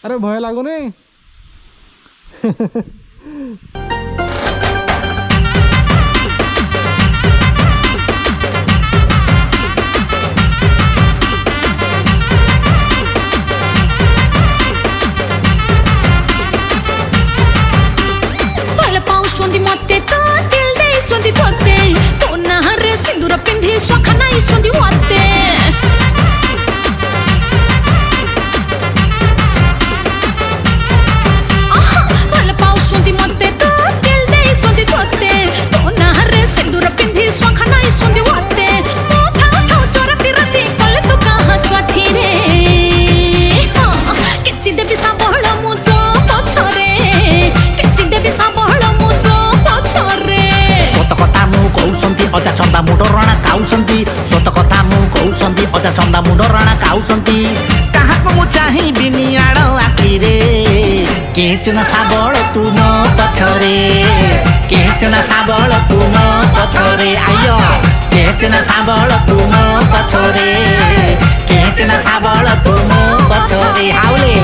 अरे भय लगुनि मते तो दिल दे सोंदी तोते तो नहर सिंदूर पिंधी स्वखना सोंदी मते भल पाऊ सोंदी मते तो दिल दे सोंदी तोते तो नहर सिंदूर पिंधी स्वखना सोंदी मते मोथा था चोर पिरती कल तो कहां स्वाथी रे किछि देबी साबळ मु तो पछरे किछि देबी साबळ मु सत कथा मु कहउसंती अजा चंदा मुडराणा काउसंती सत कथा मु कहउसंती अजा चंदा मुडराणा काउसंती काहाको मु चाहि बिनियाड आखि रे केचना साबळ तू न पछरे केचना साबळ तू न पछरे आयो केचना साबळ तू न पछरे केचना साबळ तू न पछरे हाउले